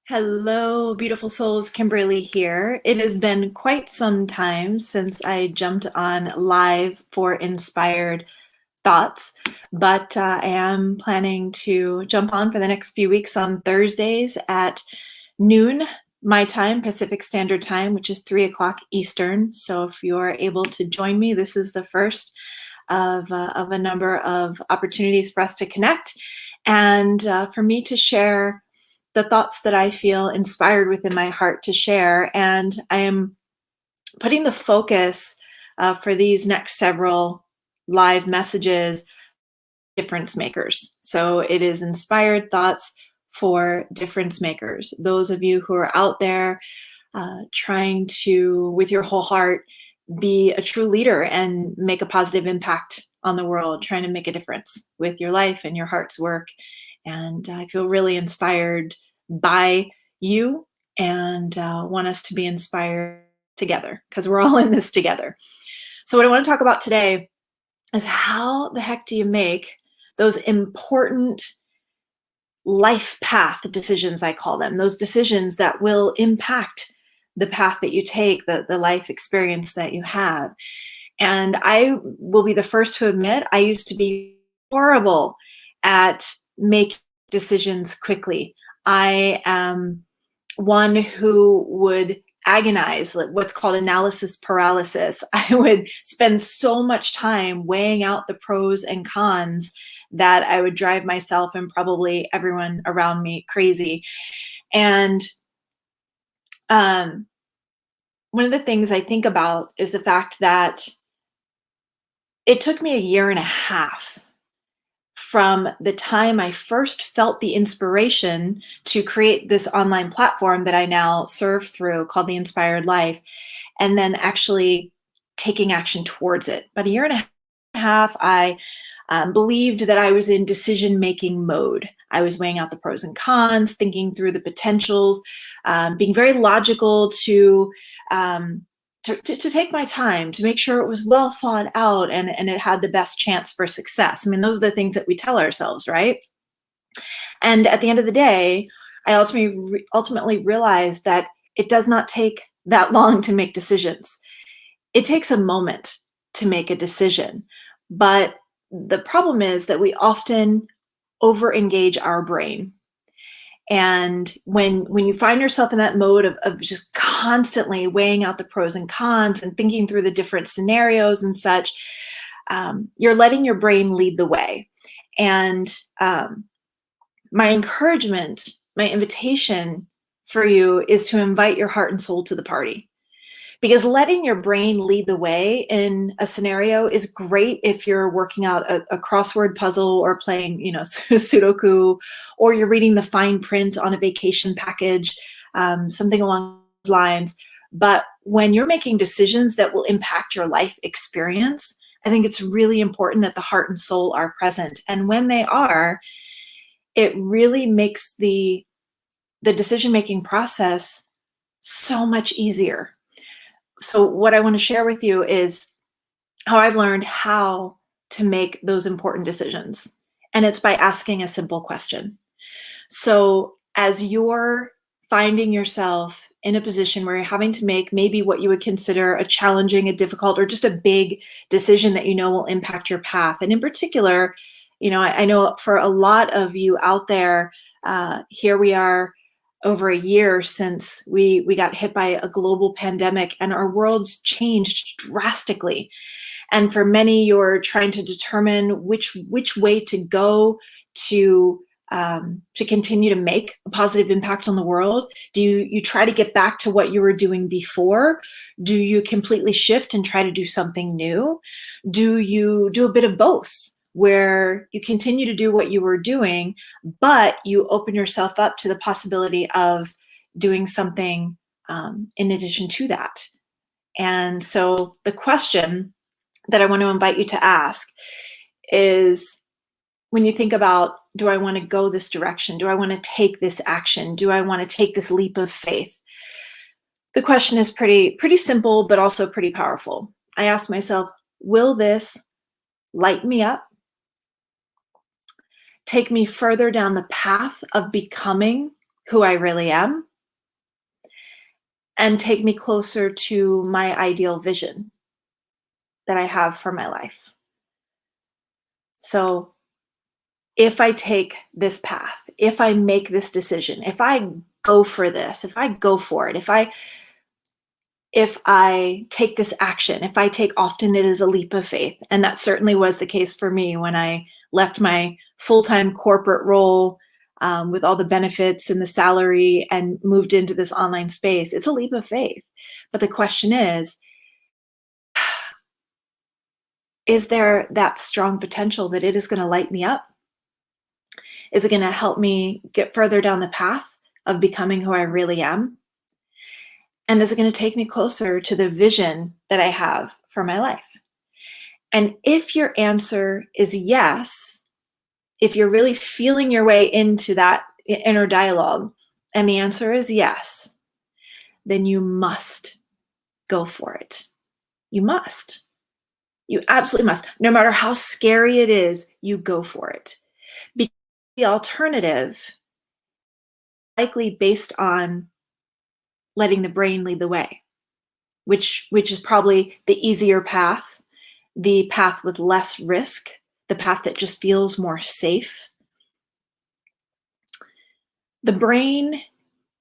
Hello, beautiful souls. Kimberly here. It has been quite some time since I jumped on live for Inspired Thoughts, but I am planning to jump on for the next few weeks on Thursdays at noon my time, Pacific Standard Time, which is 3 o'clock Eastern. So if you're able to join me, this is the first of a number of opportunities for us to connect and for me to share the thoughts that I feel inspired within my heart to share. And I am putting the focus for these next several live messages, difference makers. So it is inspired thoughts for difference makers. Those of you who are out there trying to, with your whole heart, be a true leader and make a positive impact on the world, trying to make a difference with your life and your heart's work. And I feel really inspired by you and want us to be inspired together because we're all in this together. So what I want to talk about today is how the heck do you make those important life path decisions, I call them, those decisions that will impact the path that you take, the life experience that you have. And I will be the first to admit, I used to be horrible at making decisions quickly. I am one who would agonize, like what's called analysis paralysis. I would spend so much time weighing out the pros and cons that I would drive myself and probably everyone around me crazy. And one of the things I think about is the fact that it took me a year and a half from the time I first felt the inspiration to create this online platform that I now serve through called The Inspired Life, and then actually taking action towards it. But a year and a half, I believed that I was in decision-making mode. I was weighing out the pros and cons, thinking through the potentials, being very logical to take my time to make sure it was well thought out and it had the best chance for success. I mean, those are the things that we tell ourselves, right? And at the end of the day, I ultimately realized that it does not take that long to make decisions. It takes a moment to make a decision. But the problem is that we often over-engage our brain. And when you find yourself in that mode of just constantly weighing out the pros and cons and thinking through the different scenarios and such, you're letting your brain lead the way. And my encouragement, my invitation for you is to invite your heart and soul to the party. Because letting your brain lead the way in a scenario is great if you're working out a crossword puzzle or playing, Sudoku, or you're reading the fine print on a vacation package, something along those lines. But when you're making decisions that will impact your life experience, I think it's really important that the heart and soul are present. And when they are, it really makes the decision-making process so much easier. So what I want to share with you is how I've learned how to make those important decisions. And it's by asking a simple question. So as you're finding yourself in a position where you're having to make maybe what you would consider a challenging, a difficult, or just a big decision that you know will impact your path. And in particular, I know for a lot of you out there, here we are over a year since we got hit by a global pandemic and our world's changed drastically. And for many, you're trying to determine which way to go to continue to make a positive impact on the world. Do you try to get back to what you were doing before? Do you completely shift and try to do something new? Do you do a bit of both, where you continue to do what you were doing, but you open yourself up to the possibility of doing something in addition to that? And so the question that I want to invite you to ask is, when you think about, do I want to go this direction? Do I want to take this action? Do I want to take this leap of faith? The question is pretty simple, but also pretty powerful. I ask myself, will this light me up? Take me further down the path of becoming who I really am and take me closer to my ideal vision that I have for my life. So if I take this path, if I make this decision, if I go for this, if I go for it, if I take this action, if I take, often it is a leap of faith. And that certainly was the case for me when I left my full-time corporate role, with all the benefits and the salary, and moved into this online space. It's a leap of faith. But the question is there that strong potential that it is going to light me up? Is it going to help me get further down the path of becoming who I really am? And is it going to take me closer to the vision that I have for my life? And if your answer is yes, if you're really feeling your way into that inner dialogue, and the answer is yes, then you must go for it. You must. You absolutely must. No matter how scary it is, you go for it. Because the alternative, likely based on letting the brain lead the way, which is probably the easier path, the path with less risk, the path that just feels more safe. The brain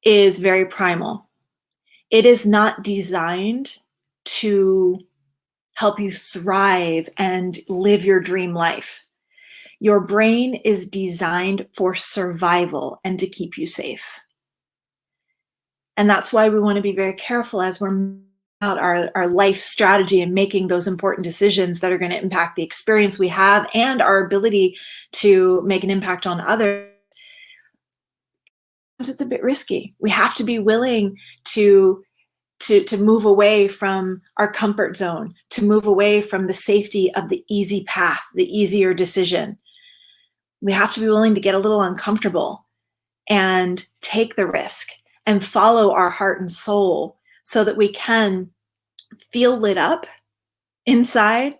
is very primal. It is not designed to help you thrive and live your dream life. Your brain is designed for survival and to keep you safe. And that's why we want to be very careful as we're out our life strategy and making those important decisions that are going to impact the experience we have and our ability to make an impact on others. It's a bit risky. We have to be willing to move away from our comfort zone, to move away from the safety of the easy path, the easier decision. We have to be willing to get a little uncomfortable and take the risk and follow our heart and soul so that we can feel lit up inside,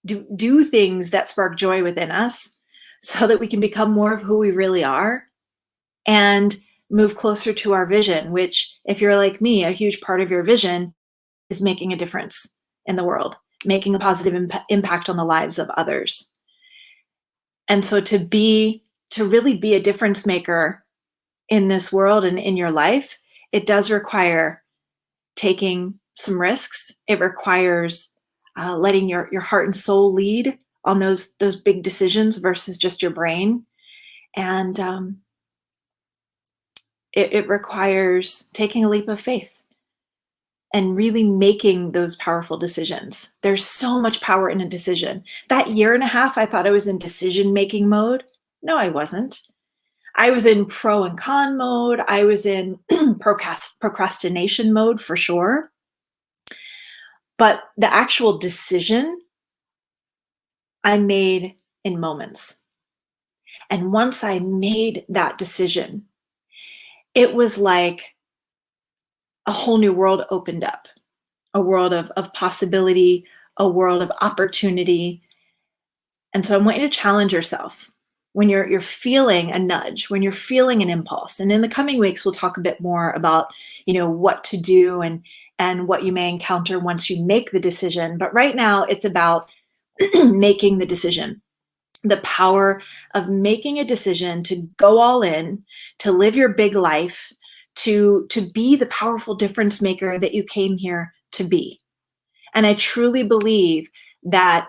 do things that spark joy within us so that we can become more of who we really are and move closer to our vision, which, if you're like me, a huge part of your vision is making a difference in the world, making a positive impact on the lives of others. And so to really be a difference maker in this world and in your life, it does require taking some risks. It requires letting your heart and soul lead on those big decisions versus just your brain. And it requires taking a leap of faith and really making those powerful decisions. There's so much power in a decision. That year and a half, I thought I was in decision-making mode. No, I wasn't. I was in pro and con mode. I was in procrastination mode for sure. But the actual decision I made in moments. And once I made that decision, it was like a whole new world opened up, a world of possibility, a world of opportunity. And so I want you to challenge yourself when you're feeling a nudge, when you're feeling an impulse. And in the coming weeks, we'll talk a bit more about, what to do and what you may encounter once you make the decision. But right now, it's about making the decision. The power of making a decision to go all in, to live your big life, to be the powerful difference maker that you came here to be. And I truly believe that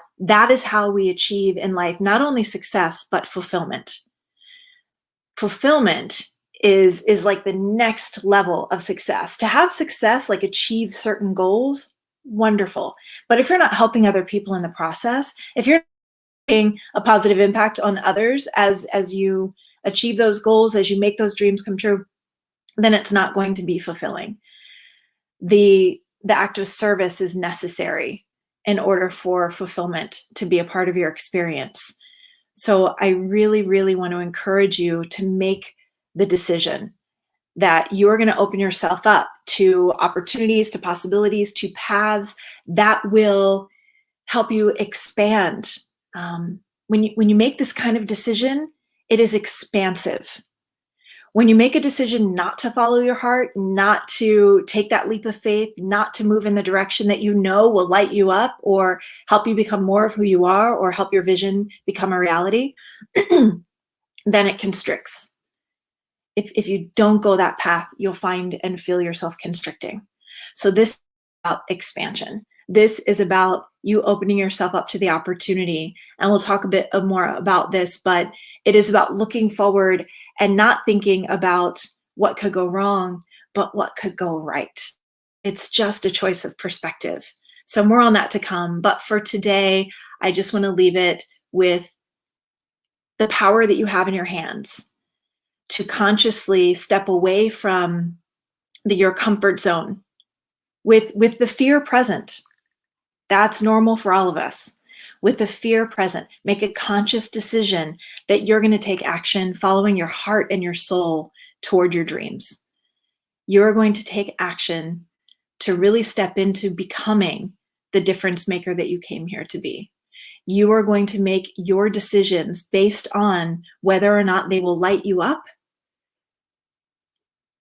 is how we achieve in life not only success but fulfillment. Fulfillment is like the next level of success. To have success, like achieve certain goals, wonderful. But if you're not helping other people in the process, if you're making a positive impact on others as you achieve those goals, as you make those dreams come true, then it's not going to be fulfilling. The act of service is necessary in order for fulfillment to be a part of your experience. So I really, really want to encourage you to make the decision that you are going to open yourself up to opportunities, to possibilities, to paths that will help you expand. When you make this kind of decision, it is expansive. When you make a decision not to follow your heart, not to take that leap of faith, not to move in the direction that you know will light you up or help you become more of who you are or help your vision become a reality, then it constricts. If you don't go that path, you'll find and feel yourself constricting. So this is about expansion. This is about you opening yourself up to the opportunity. And we'll talk a bit more about this, but it is about looking forward and not thinking about what could go wrong, but what could go right. It's just a choice of perspective. So more on that to come. But for today, I just want to leave it with the power that you have in your hands to consciously step away from your comfort zone with the fear present. That's normal for all of us. With the fear present, make a conscious decision that you're going to take action following your heart and your soul toward your dreams. You're going to take action to really step into becoming the difference maker that you came here to be. You are going to make your decisions based on whether or not they will light you up,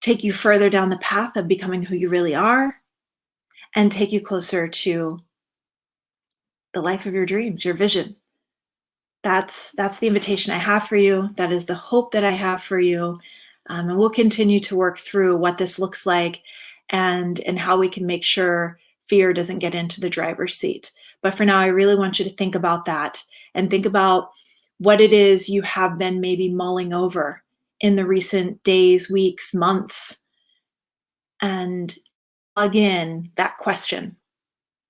take you further down the path of becoming who you really are, and take you closer to the life of your dreams, your vision. That's the invitation I have for you. That is the hope that I have for you. And we'll continue to work through what this looks like and how we can make sure fear doesn't get into the driver's seat. But for now, I really want you to think about that and think about what it is you have been maybe mulling over in the recent days, weeks, months, and plug in that question.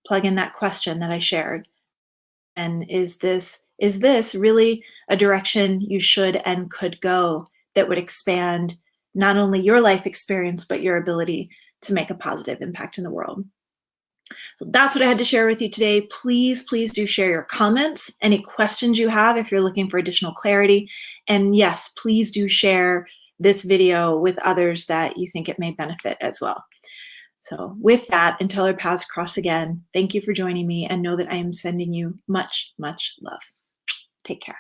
Plug in that question that I shared. And is this really a direction you should and could go that would expand not only your life experience, but your ability to make a positive impact in the world? So that's what I had to share with you today. Please, please do share your comments, any questions you have if you're looking for additional clarity. And yes, please do share this video with others that you think it may benefit as well. So with that, until our paths cross again, thank you for joining me and know that I am sending you much, much love. Take care.